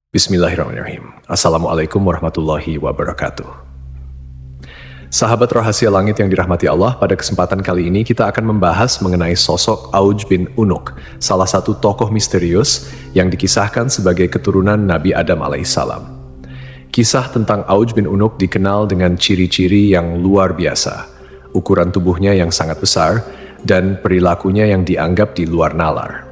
Bismillahirrahmanirrahim. Assalamualaikum warahmatullahi wabarakatuh. Sahabat rahasia langit yang dirahmati Allah, pada kesempatan kali ini kita akan membahas mengenai sosok Auj bin Unuk, salah satu tokoh misterius yang dikisahkan sebagai keturunan Nabi Adam alaihissalam. Kisah tentang Auj bin Unuk dikenal dengan ciri-ciri yang luar biasa, ukuran tubuhnya yang sangat besar, dan perilakunya yang dianggap di luar nalar.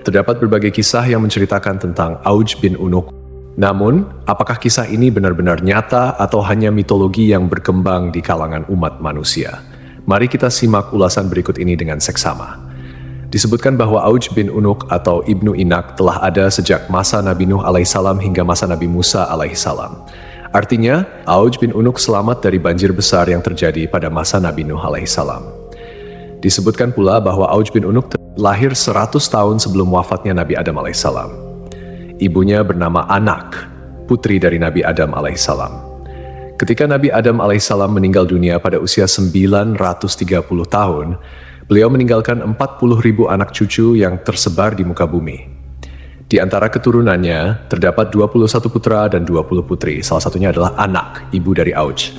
Terdapat berbagai kisah yang menceritakan tentang Auj bin Unuk. Namun, apakah kisah ini benar-benar nyata atau hanya mitologi yang berkembang di kalangan umat manusia? Mari kita simak ulasan berikut ini dengan seksama. Disebutkan bahwa Auj bin Unuk atau Ibnu Inak telah ada sejak masa Nabi Nuh alaihissalam hingga masa Nabi Musa alaihissalam. Artinya, Auj bin Unuk selamat dari banjir besar yang terjadi pada masa Nabi Nuh alaihissalam. Disebutkan pula bahwa Auj bin Unuk lahir 100 tahun sebelum wafatnya Nabi Adam alaihissalam. Ibunya bernama Anak, putri dari Nabi Adam alaihissalam. Ketika Nabi Adam alaihissalam meninggal dunia pada usia 930 tahun, beliau meninggalkan 40.000 anak cucu yang tersebar di muka bumi. Di antara keturunannya, terdapat 21 putra dan 20 putri, salah satunya adalah Anak, ibu dari Auj.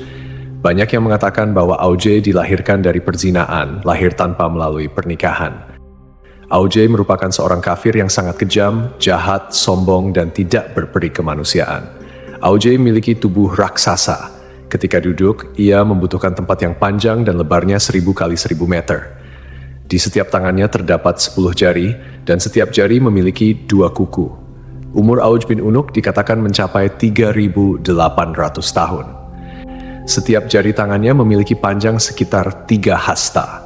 Banyak yang mengatakan bahwa Auj dilahirkan dari perzinaan, lahir tanpa melalui pernikahan. Auj merupakan seorang kafir yang sangat kejam, jahat, sombong, dan tidak berperi kemanusiaan. Auj memiliki tubuh raksasa. Ketika duduk, ia membutuhkan tempat yang panjang dan lebarnya 1000 kali 1000 meter. Di setiap tangannya terdapat 10 jari, dan setiap jari memiliki 2 kuku. Umur Auj bin Unuk dikatakan mencapai 3.800 tahun. Setiap jari tangannya memiliki panjang sekitar 3 hasta.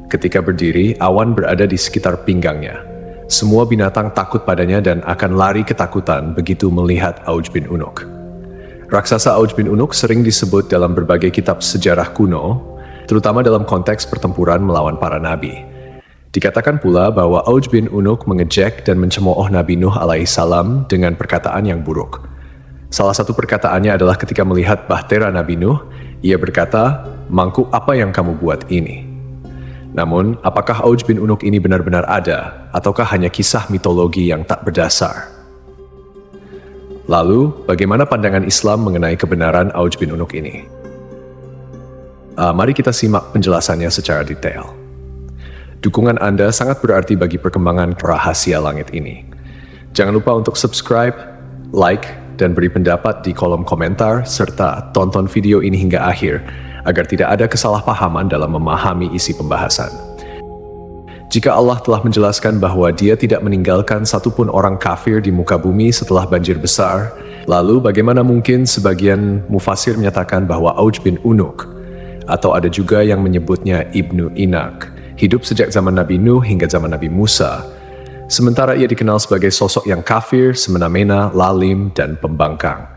Ketika berdiri, awan berada di sekitar pinggangnya. Semua binatang takut padanya dan akan lari ketakutan begitu melihat Auj bin Unuk. Raksasa Auj bin Unuk sering disebut dalam berbagai kitab sejarah kuno, terutama dalam konteks pertempuran melawan para nabi. Dikatakan pula bahwa Auj bin Unuk mengejek dan mencemooh Nabi Nuh alaihissalam dengan perkataan yang buruk. Salah satu perkataannya adalah ketika melihat bahtera Nabi Nuh, ia berkata, "Mangkuk apa yang kamu buat ini?" Namun, apakah Auj bin Unuk ini benar-benar ada, ataukah hanya kisah mitologi yang tak berdasar? Lalu, bagaimana pandangan Islam mengenai kebenaran Auj bin Unuk ini? Mari kita simak penjelasannya secara detail. Dukungan Anda sangat berarti bagi perkembangan rahasia langit ini. Jangan lupa untuk subscribe, like, dan beri pendapat di kolom komentar, serta tonton video ini hingga akhir, agar tidak ada kesalahpahaman dalam memahami isi pembahasan. Jika Allah telah menjelaskan bahwa Dia tidak meninggalkan satupun orang kafir di muka bumi setelah banjir besar, lalu bagaimana mungkin sebagian mufasir menyatakan bahwa Auj bin Unuk, atau ada juga yang menyebutnya Ibnu Inak, hidup sejak zaman Nabi Nuh hingga zaman Nabi Musa, sementara ia dikenal sebagai sosok yang kafir, semena-mena, lalim, dan pembangkang.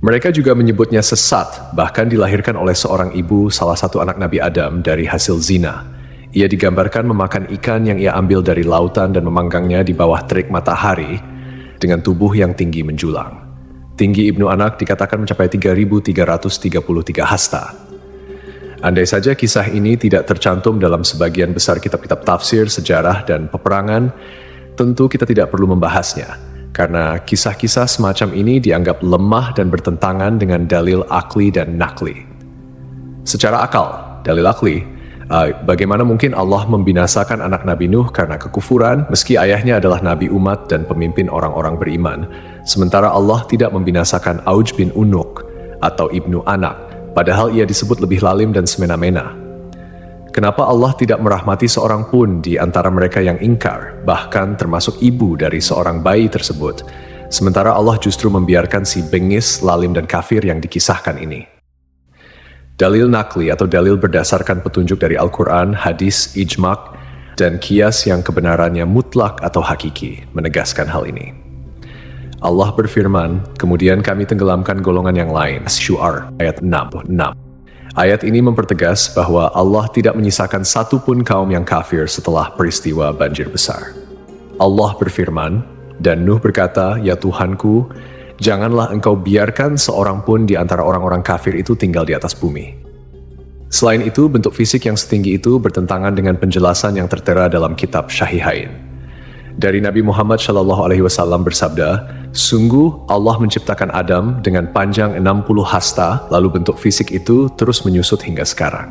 Mereka juga menyebutnya sesat, bahkan dilahirkan oleh seorang ibu salah satu anak Nabi Adam dari hasil zina. Ia digambarkan memakan ikan yang ia ambil dari lautan dan memanggangnya di bawah terik matahari dengan tubuh yang tinggi menjulang. Tinggi Ibnu Anak dikatakan mencapai 3.333 hasta. Andai saja kisah ini tidak tercantum dalam sebagian besar kitab-kitab tafsir, sejarah, dan peperangan, tentu kita tidak perlu membahasnya. Karena kisah-kisah semacam ini dianggap lemah dan bertentangan dengan dalil akli dan nakli. Secara akal, dalil akli, bagaimana mungkin Allah membinasakan anak Nabi Nuh karena kekufuran, meski ayahnya adalah nabi umat dan pemimpin orang-orang beriman, sementara Allah tidak membinasakan Auj bin Unuk atau Ibnu Anak, padahal ia disebut lebih lalim dan semena-mena. Kenapa Allah tidak merahmati seorang pun di antara mereka yang ingkar, bahkan termasuk ibu dari seorang bayi tersebut, sementara Allah justru membiarkan si bengis, lalim, dan kafir yang dikisahkan ini? Dalil nakli atau dalil berdasarkan petunjuk dari Al-Quran, hadis, ijma', dan qiyas yang kebenarannya mutlak atau hakiki, menegaskan hal ini. Allah berfirman, kemudian kami tenggelamkan golongan yang lain. Syu'ar, ayat 66. Ayat ini mempertegas bahwa Allah tidak menyisakan satupun kaum yang kafir setelah peristiwa banjir besar. Allah berfirman, dan Nuh berkata, "Ya Tuhanku, janganlah engkau biarkan seorang pun di antara orang-orang kafir itu tinggal di atas bumi." Selain itu, bentuk fisik yang setinggi itu bertentangan dengan penjelasan yang tertera dalam kitab Syahihain. Dari Nabi Muhammad SAW bersabda, sungguh Allah menciptakan Adam dengan panjang 60 hasta, lalu bentuk fisik itu terus menyusut hingga sekarang.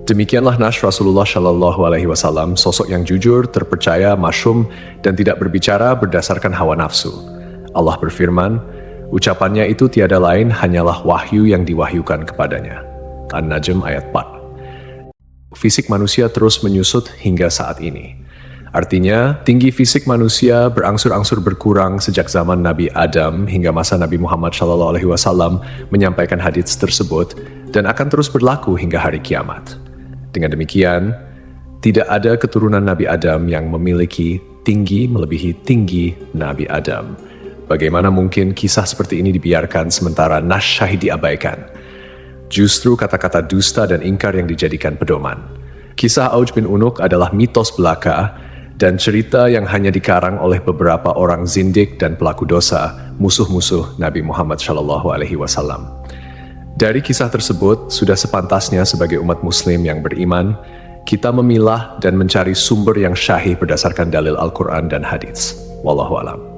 Demikianlah Nash Rasulullah SAW, sosok yang jujur, terpercaya, masyhum, dan tidak berbicara berdasarkan hawa nafsu. Allah berfirman, ucapannya itu tiada lain hanyalah wahyu yang diwahyukan kepadanya. An-Najm ayat 4. Fisik manusia terus menyusut hingga saat ini. Artinya, tinggi fisik manusia berangsur-angsur berkurang sejak zaman Nabi Adam hingga masa Nabi Muhammad SAW menyampaikan hadits tersebut dan akan terus berlaku hingga hari kiamat. Dengan demikian, tidak ada keturunan Nabi Adam yang memiliki tinggi melebihi tinggi Nabi Adam. Bagaimana mungkin kisah seperti ini dibiarkan sementara Nash Syahid diabaikan? Justru kata-kata dusta dan ingkar yang dijadikan pedoman. Kisah Auj bin Unuk adalah mitos belaka dan cerita yang hanya dikarang oleh beberapa orang zindik dan pelaku dosa, musuh-musuh Nabi Muhammad SAW. Dari kisah tersebut, sudah sepantasnya sebagai umat muslim yang beriman, kita memilah dan mencari sumber yang syahih berdasarkan dalil Al-Quran dan hadits. Wallahu a'lam.